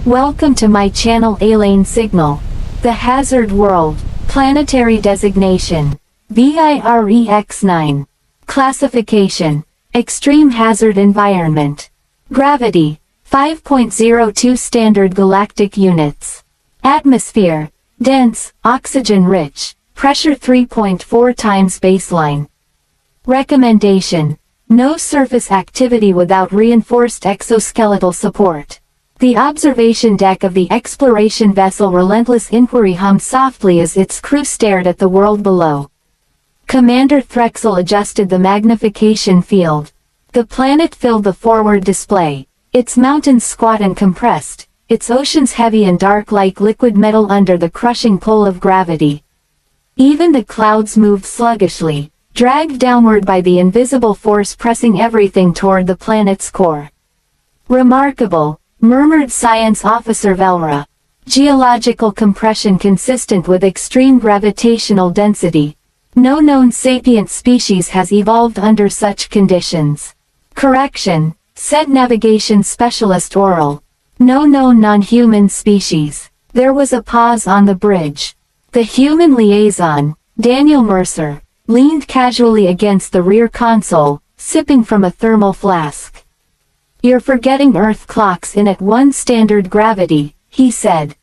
Welcome to my channel Alien Signal. The Hazard World. Planetary designation. VIREX9. Classification. Extreme Hazard Environment. Gravity. 5.02 Standard Galactic Units. Atmosphere. Dense, oxygen-rich. Pressure 3.4 times baseline. Recommendation. No surface activity without reinforced exoskeletal support. The observation deck of the exploration vessel Relentless Inquiry hummed softly as its crew stared at the world below. Commander Threxel adjusted the magnification field. The planet filled the forward display, its mountains squat and compressed, its oceans heavy and dark like liquid metal under the crushing pull of gravity. Even the clouds moved sluggishly, dragged downward by the invisible force pressing everything toward the planet's core. Remarkable, murmured Science Officer Velra. Geological compression consistent with extreme gravitational density. No known sapient species has evolved under such conditions. Correction, said navigation specialist Oral. No known non-human species. There was a pause on the bridge. The human liaison, Daniel Mercer, leaned casually against the rear console, sipping from a thermal flask. "You're forgetting Earth clocks in at 1 standard gravity," he said.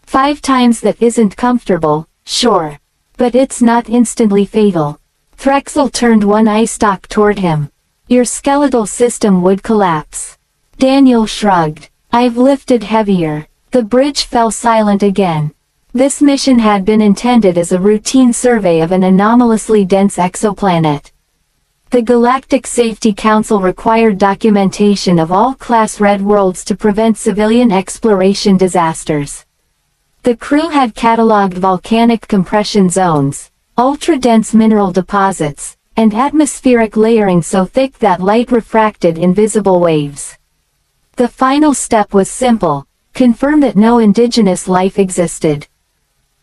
5 times that isn't comfortable, sure. But it's not instantly fatal. Threxel turned one eye stalk toward him. "Your skeletal system would collapse." Daniel shrugged. "I've lifted heavier." The bridge fell silent again. This mission had been intended as a routine survey of an anomalously dense exoplanet. The Galactic Safety Council required documentation of all Class Red worlds to prevent civilian exploration disasters. The crew had cataloged volcanic compression zones, ultra-dense mineral deposits, and atmospheric layering so thick that light refracted invisible waves. The final step was simple: confirm that no indigenous life existed.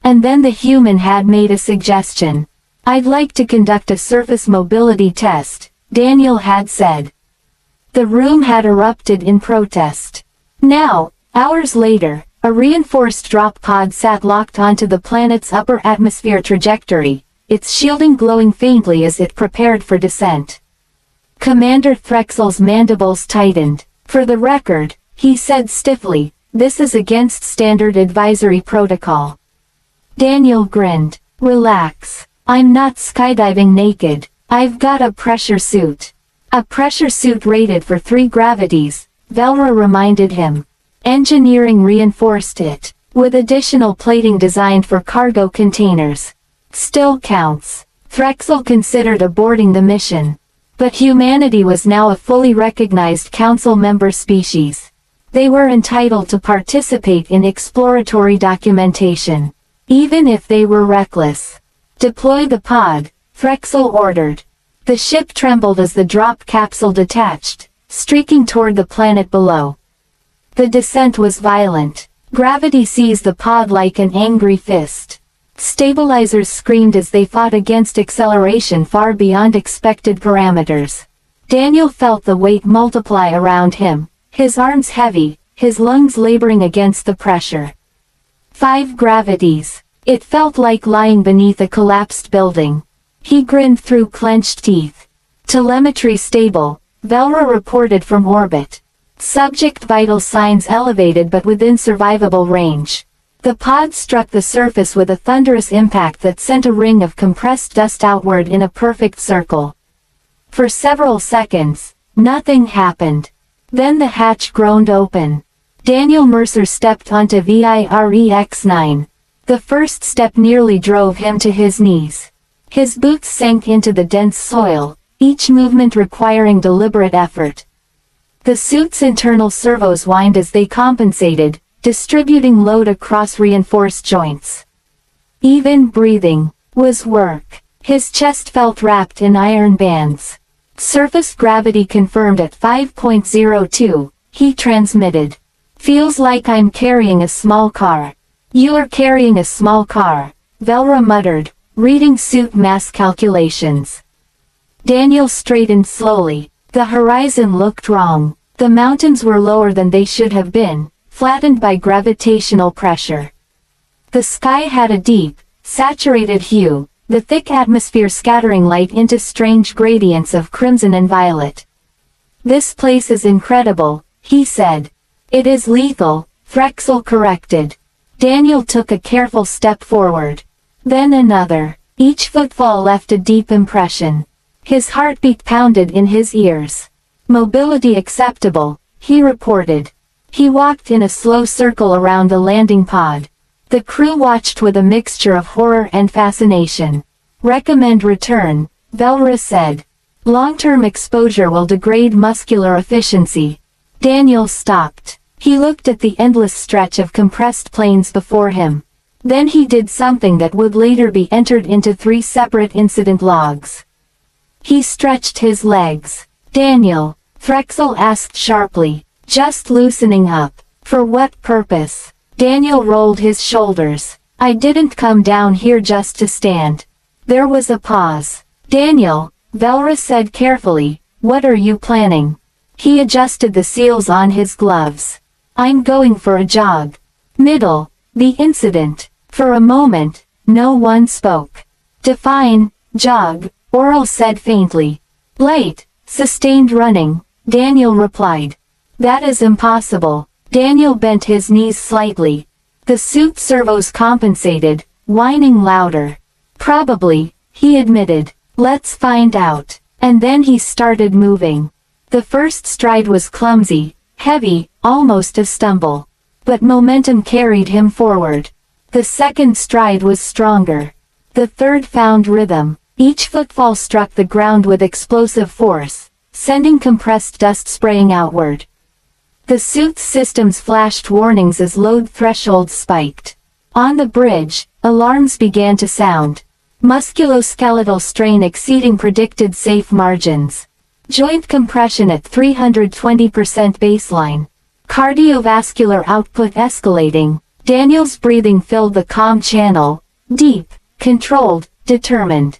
And then the human had made a suggestion. "I'd like to conduct a surface mobility test," Daniel had said. The room had erupted in protest. Now, hours later, a reinforced drop pod sat locked onto the planet's upper atmosphere trajectory, its shielding glowing faintly as it prepared for descent. Commander Threxel's mandibles tightened. "For the record," he said stiffly, "this is against standard advisory protocol." Daniel grinned. "Relax. I'm not skydiving naked. I've got a pressure suit." "A pressure suit rated for 3 gravities," Velra reminded him. "Engineering reinforced it, with additional plating designed for cargo containers. Still counts." Threxel considered aborting the mission. But humanity was now a fully recognized council member species. They were entitled to participate in exploratory documentation, even if they were reckless. "Deploy the pod," Threxel ordered. The ship trembled as the drop capsule detached, streaking toward the planet below. The descent was violent. Gravity seized the pod like an angry fist. Stabilizers screamed as they fought against acceleration far beyond expected parameters. Daniel felt the weight multiply around him, his arms heavy, his lungs laboring against the pressure. 5 gravities. It felt like lying beneath a collapsed building. He grinned through clenched teeth. "Telemetry stable," Velra reported from orbit. Subject vital signs elevated but within survivable range. The pod struck the surface with a thunderous impact that sent a ring of compressed dust outward in a perfect circle. For several seconds, nothing happened. Then the hatch groaned open. Daniel Mercer stepped onto VIREX9. The first step nearly drove him to his knees. His boots sank into the dense soil, each movement requiring deliberate effort. The suit's internal servos whined as they compensated, distributing load across reinforced joints. Even breathing was work. His chest felt wrapped in iron bands. "Surface gravity confirmed at 5.02, he transmitted. "Feels like I'm carrying a small car." "You're carrying a small car," Velra muttered, reading suit mass calculations. Daniel straightened slowly. The horizon looked wrong. The mountains were lower than they should have been, flattened by gravitational pressure. The sky had a deep, saturated hue, the thick atmosphere scattering light into strange gradients of crimson and violet. "This place is incredible," he said. "It is lethal," Threxel corrected. Daniel took a careful step forward. Then another. Each footfall left a deep impression. His heartbeat pounded in his ears. "Mobility acceptable," he reported. He walked in a slow circle around the landing pod. The crew watched with a mixture of horror and fascination. "Recommend return," Velra said. "Long-term exposure will degrade muscular efficiency." Daniel stopped. He looked at the endless stretch of compressed plains before him. Then he did something that would later be entered into 3 separate incident logs. He stretched his legs. "Daniel," Threxel asked sharply, "just loosening up. For what purpose?" Daniel rolled his shoulders. "I didn't come down here just to stand." There was a pause. "Daniel," Velra said carefully, "what are you planning?" He adjusted the seals on his gloves. "I'm going for a jog." Middle. The incident. For a moment, no one spoke. "Define, jog," Oral said faintly. "Light, sustained running," Daniel replied. "That is impossible." Daniel bent his knees slightly. The suit servos compensated, whining louder. "Probably," he admitted. "Let's find out." And then he started moving. The first stride was clumsy, heavy, almost a stumble. But momentum carried him forward. The second stride was stronger. The third found rhythm. Each footfall struck the ground with explosive force, sending compressed dust spraying outward. The suit's systems flashed warnings as load thresholds spiked. On the bridge, alarms began to sound. Musculoskeletal strain exceeding predicted safe margins. Joint compression at 320% baseline. Cardiovascular output escalating. Daniel's breathing filled the comm channel. Deep, controlled, determined.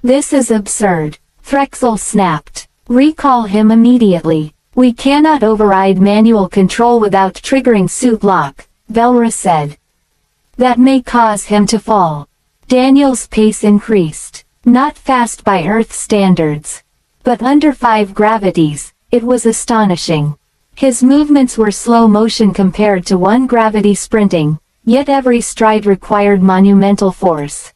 "This is absurd," Threxel snapped. "Recall him immediately." "We cannot override manual control without triggering suit lock," Velra said. "That may cause him to fall." Daniel's pace increased. Not fast by Earth standards. But under 5 gravities, it was astonishing. His movements were slow motion compared to 1 gravity sprinting, yet every stride required monumental force.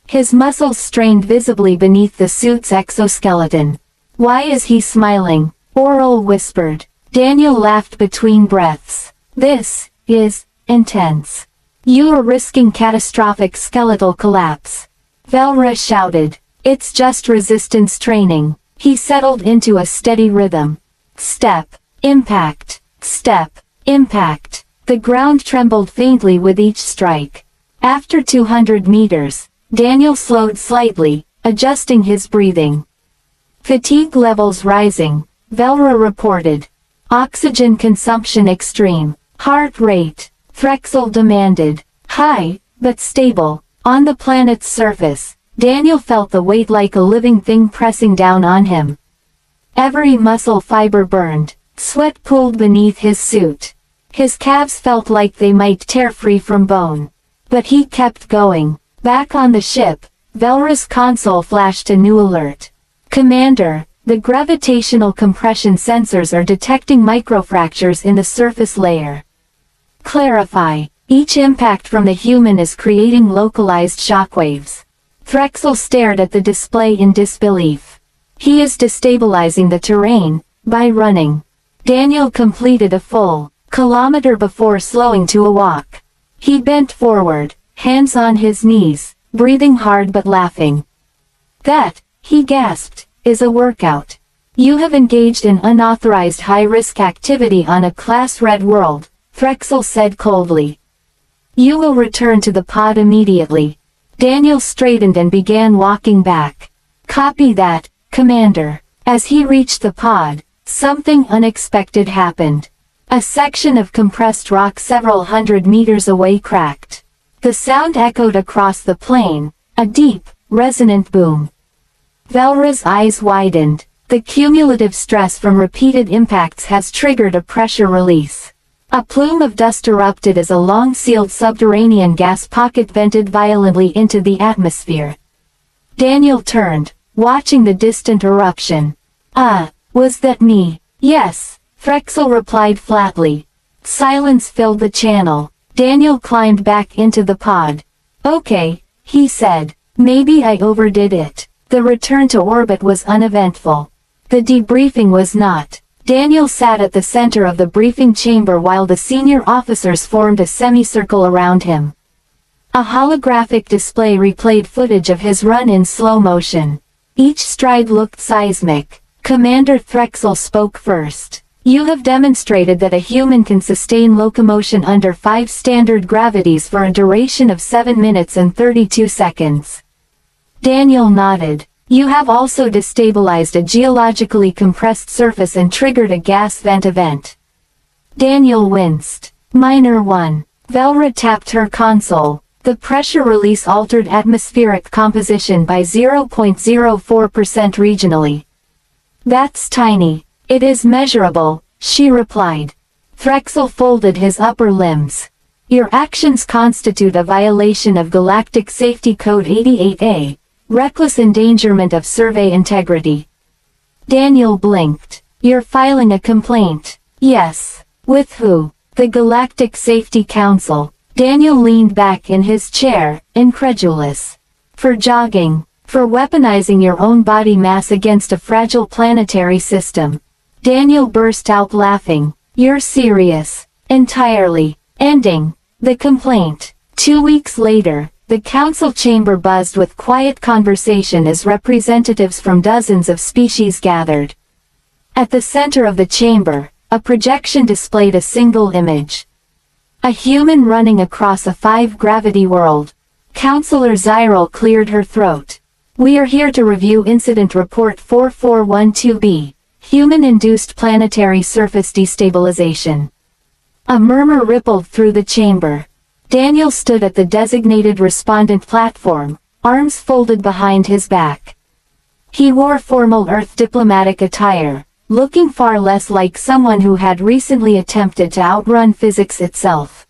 His muscles strained visibly beneath the suit's exoskeleton. "Why is he smiling?" Oral whispered. Daniel laughed between breaths. "This is intense. You are risking catastrophic skeletal collapse." Velra shouted. "It's just resistance training." He settled into a steady rhythm. Step, impact, step, impact. The ground trembled faintly with each strike. After 200 meters, Daniel slowed slightly, adjusting his breathing. "Fatigue levels rising," Velra reported. "Oxygen consumption extreme. Heart rate," Threxel demanded. "High, but stable." On the planet's surface, Daniel felt the weight like a living thing pressing down on him. Every muscle fiber burned, sweat pooled beneath his suit. His calves felt like they might tear free from bone. But he kept going. Back on the ship, Velra's console flashed a new alert. "Commander, the gravitational compression sensors are detecting microfractures in the surface layer. Clarify, each impact from the human is creating localized shockwaves." Threxel stared at the display in disbelief. "He is destabilizing the terrain, by running." Daniel completed a full kilometer before slowing to a walk. He bent forward, hands on his knees, breathing hard but laughing. "That," he gasped, "is a workout. You have engaged in unauthorized high-risk activity on a Class Red world," Threxel said coldly. "You will return to the pod immediately." Daniel straightened and began walking back. "Copy that, Commander." As he reached the pod, something unexpected happened. A section of compressed rock several hundred meters away cracked. The sound echoed across the plain, a deep, resonant boom. Velra's eyes widened. The cumulative stress from repeated impacts has triggered a pressure release. A plume of dust erupted as a long-sealed subterranean gas pocket vented violently into the atmosphere. Daniel turned, watching the distant eruption. Was that me? Yes, Frexel replied flatly. Silence filled the channel. Daniel climbed back into the pod. Okay, he said. Maybe I overdid it. The return to orbit was uneventful. The debriefing was not. Daniel sat at the center of the briefing chamber while the senior officers formed a semicircle around him. A holographic display replayed footage of his run in slow motion. Each stride looked seismic. Commander Threxel spoke first. You have demonstrated that a human can sustain locomotion under 5 standard gravities for a duration of 7 minutes and 32 seconds. Daniel nodded. You have also destabilized a geologically compressed surface and triggered a gas vent event. Daniel winced. Minor 1. Velra tapped her console. The pressure release altered atmospheric composition by 0.04% regionally. That's tiny. It is measurable, she replied. Threxel folded his upper limbs. Your actions constitute a violation of Galactic Safety Code 88A, reckless endangerment of survey integrity. Daniel blinked. You're filing a complaint. Yes. With who? The Galactic Safety Council. Daniel leaned back in his chair, incredulous. For jogging. For weaponizing your own body mass against a fragile planetary system. Daniel burst out laughing. You're serious. Entirely. Ending the complaint. 2 weeks later, the council chamber buzzed with quiet conversation as representatives from dozens of species gathered. At the center of the chamber, a projection displayed a single image. A human running across a 5-gravity world. Counselor Zyril cleared her throat. We are here to review Incident Report 4412B. Human-induced planetary surface destabilization. A murmur rippled through the chamber. Daniel stood at the designated respondent platform, arms folded behind his back. He wore formal Earth diplomatic attire, looking far less like someone who had recently attempted to outrun physics itself.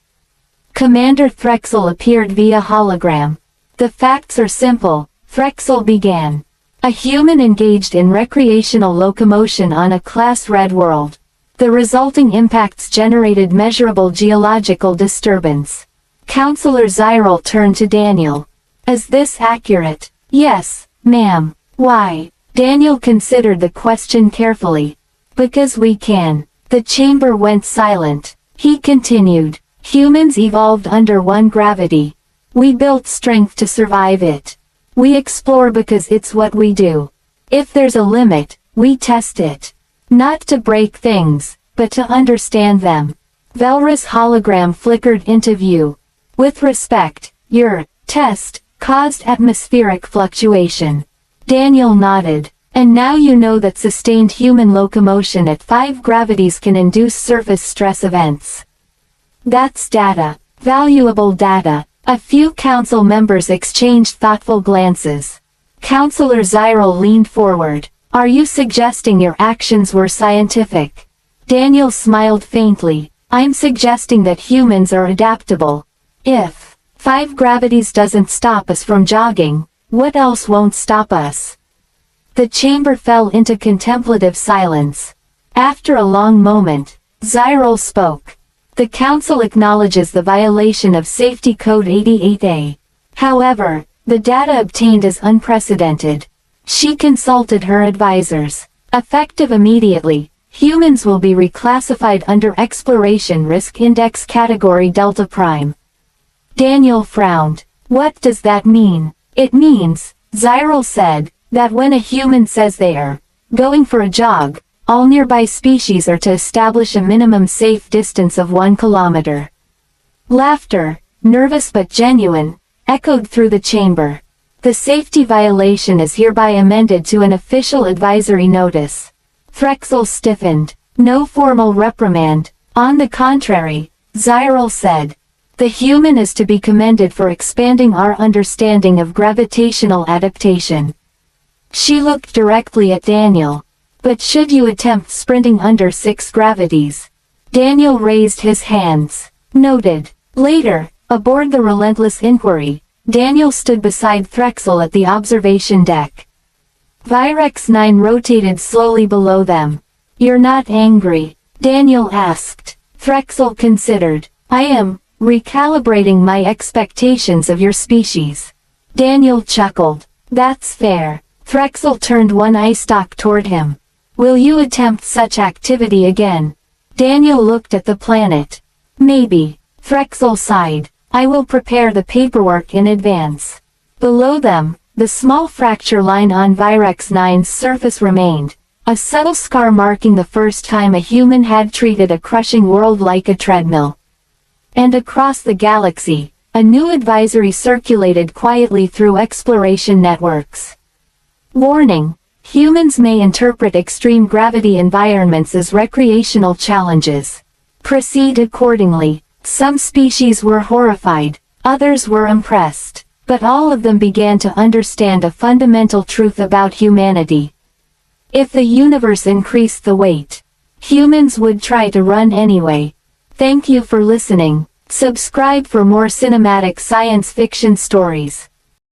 Commander Threxel appeared via hologram. The facts are simple, Threxel began. A human engaged in recreational locomotion on a Class Red world. The resulting impacts generated measurable geological disturbance. Counselor Zyril turned to Daniel. Is this accurate? Yes, ma'am. Why? Daniel considered the question carefully. Because we can. The chamber went silent. He continued. Humans evolved under 1 gravity. We built strength to survive it. We explore because it's what we do. If there's a limit, we test it. Not to break things, but to understand them. Velra's hologram flickered into view. With respect, your test caused atmospheric fluctuation. Daniel nodded. And now you know that sustained human locomotion at 5 gravities can induce surface stress events. That's data. Valuable data. A few council members exchanged thoughtful glances. Counselor Zyril leaned forward. Are you suggesting your actions were scientific? Daniel smiled faintly. I'm suggesting that humans are adaptable. If 5 gravities doesn't stop us from jogging, what else won't stop us? The chamber fell into contemplative silence. After a long moment, Zyril spoke. The council acknowledges the violation of Safety Code 88A. However, the data obtained is unprecedented. She consulted her advisors. Effective immediately, humans will be reclassified under Exploration Risk Index Category Delta Prime. Daniel frowned. What does that mean? It means, Zyril said, that when a human says they are going for a jog, all nearby species are to establish a minimum safe distance of 1 kilometer. Laughter, nervous but genuine, echoed through the chamber. The safety violation is hereby amended to an official advisory notice. Threxel stiffened. No formal reprimand. On the contrary, Zyril said. The human is to be commended for expanding our understanding of gravitational adaptation. She looked directly at Daniel. But should you attempt sprinting under 6 gravities? Daniel raised his hands. Noted. Later, aboard the Relentless Inquiry, Daniel stood beside Threxel at the observation deck. Virex 9 rotated slowly below them. "You're not angry?" Daniel asked. Threxel considered. "I am recalibrating my expectations of your species." Daniel chuckled. "That's fair." Threxel turned one eye stalk toward him. "Will you attempt such activity again?" Daniel looked at the planet. "Maybe." Threxel sighed. "I will prepare the paperwork in advance." Below them, the small fracture line on Virex 9's surface remained, a subtle scar marking the first time a human had treated a crushing world like a treadmill. And across the galaxy, a new advisory circulated quietly through exploration networks. Warning: humans may interpret extreme gravity environments as recreational challenges. Proceed accordingly. Some species were horrified, others were impressed, but all of them began to understand a fundamental truth about humanity. If the universe increased the weight, humans would try to run anyway. Thank you for listening. Subscribe for more cinematic science fiction stories.